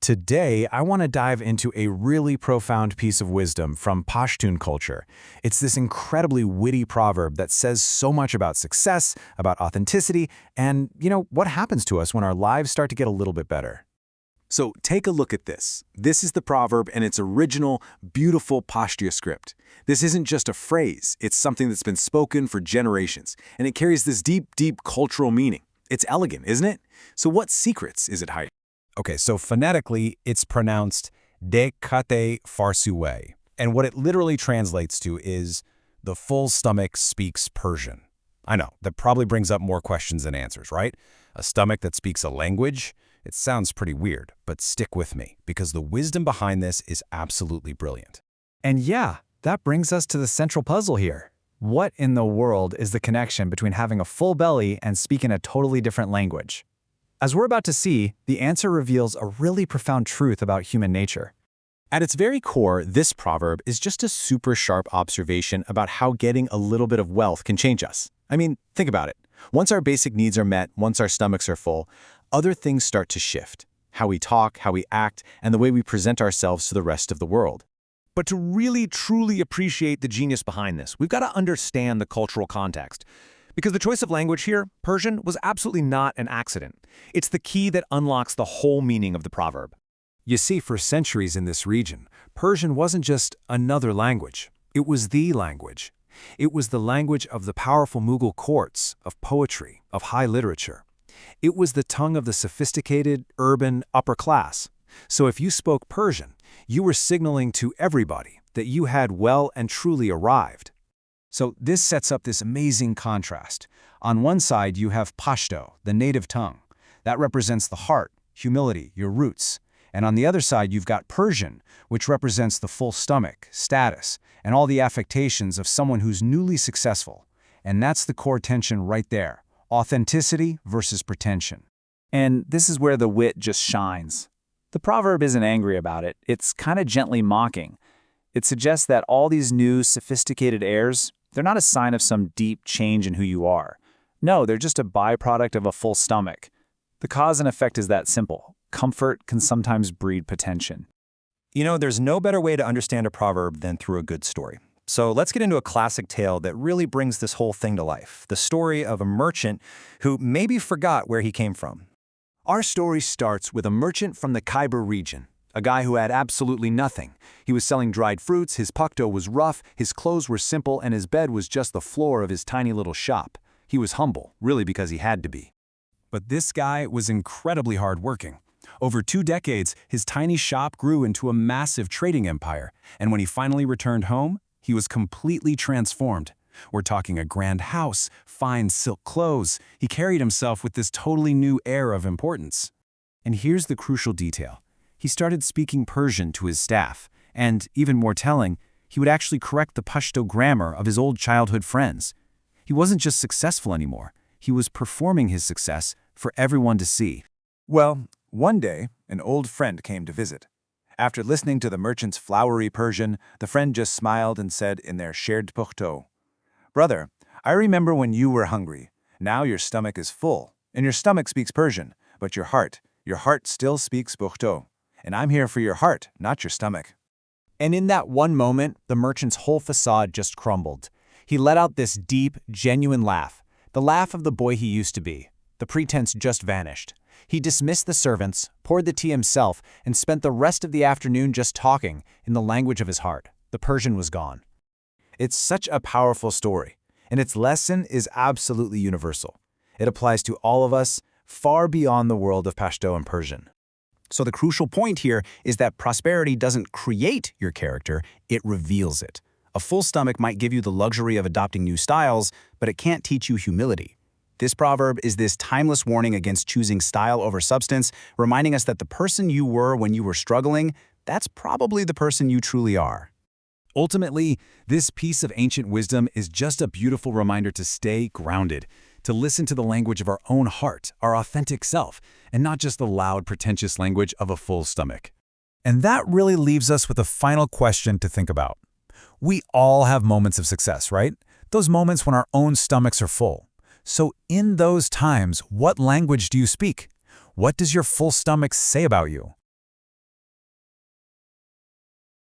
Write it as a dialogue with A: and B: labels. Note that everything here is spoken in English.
A: Today, I want to dive into a really profound piece of wisdom from Pashtun culture. It's this incredibly witty proverb that says so much about success, about authenticity, and, what happens to us when our lives start to get a little bit better. So take a look at this. This is the proverb in its original, beautiful Pashto script. This isn't just a phrase, it's something that's been spoken for generations, and it carries this deep, deep cultural meaning. It's elegant, isn't it? So what secrets is it hiding?
B: Okay, so phonetically, it's pronounced ډکه فارسی way. And what it literally translates to is, the full stomach speaks Persian. I know, that probably brings up more questions than answers, right? A stomach that speaks a language? It sounds pretty weird, but stick with me, because the wisdom behind this is absolutely brilliant.
C: And yeah, that brings us to the central puzzle here. What in the world is the connection between having a full belly and speaking a totally different language? As we're about to see, the answer reveals a really profound truth about human nature.
A: At its very core, this proverb is just a super sharp observation about how getting a little bit of wealth can change us. I mean, think about it. Once our basic needs are met, once our stomachs are full, other things start to shift. How we talk, how we act, and the way we present ourselves to the rest of the world.
D: But to really, truly appreciate the genius behind this, we've got to understand the cultural context. Because the choice of language here, Persian, was absolutely not an accident. It's the key that unlocks the whole meaning of the proverb.
B: You see, for centuries in this region, Persian wasn't just another language. It was the language. It was the language of the powerful Mughal courts, of poetry, of high literature. It was the tongue of the sophisticated, urban, upper class. So if you spoke Persian, you were signaling to everybody that you had well and truly arrived. So this sets up this amazing contrast. On one side, you have Pashto, the native tongue. That represents the heart, humility, your roots. And on the other side, you've got Persian, which represents the full stomach, status, and all the affectations of someone who's newly successful. And that's the core tension right there. Authenticity versus pretension.
C: And this is where the wit just shines. The proverb isn't angry about it. It's kind of gently mocking. It suggests that all these new, sophisticated airs, they're not a sign of some deep change in who you are. No, they're just a byproduct of a full stomach. The cause and effect is that simple. Comfort can sometimes breed pretension.
D: There's no better way to understand a proverb than through a good story. So let's get into a classic tale that really brings this whole thing to life. The story of a merchant who maybe forgot where he came from.
A: Our story starts with a merchant from the Khyber region. A guy who had absolutely nothing. He was selling dried fruits, his Pashto was rough, his clothes were simple, and his bed was just the floor of his tiny little shop. He was humble, really because he had to be.
B: But this guy was incredibly hardworking. Over 2 decades, his tiny shop grew into a massive trading empire, and when he finally returned home, he was completely transformed. We're talking a grand house, fine silk clothes. He carried himself with this totally new air of importance. And here's the crucial detail. He started speaking Persian to his staff, and, even more telling, he would actually correct the Pashto grammar of his old childhood friends. He wasn't just successful anymore, he was performing his success for everyone to see.
E: Well, one day, an old friend came to visit. After listening to the merchant's flowery Persian, the friend just smiled and said in their shared Pashto, "Brother, I remember when you were hungry. Now your stomach is full, and your stomach speaks Persian, but your heart still speaks Pashto. And I'm here for your heart, not your stomach."
C: And in that one moment, the merchant's whole facade just crumbled. He let out this deep, genuine laugh, the laugh of the boy he used to be. The pretense just vanished. He dismissed the servants, poured the tea himself, and spent the rest of the afternoon just talking in the language of his heart. The Persian was gone.
E: It's such a powerful story, and its lesson is absolutely universal. It applies to all of us, far beyond the world of Pashto and Persian.
A: So the crucial point here is that prosperity doesn't create your character, it reveals it. A full stomach might give you the luxury of adopting new styles, but it can't teach you humility. This proverb is this timeless warning against choosing style over substance, reminding us that the person you were when you were struggling, that's probably the person you truly are.
B: Ultimately, this piece of ancient wisdom is just a beautiful reminder to stay grounded, to listen to the language of our own heart, our authentic self, and not just the loud, pretentious language of a full stomach. And that really leaves us with a final question to think about. We all have moments of success, right? Those moments when our own stomachs are full. So in those times, what language do you speak? What does your full stomach say about you?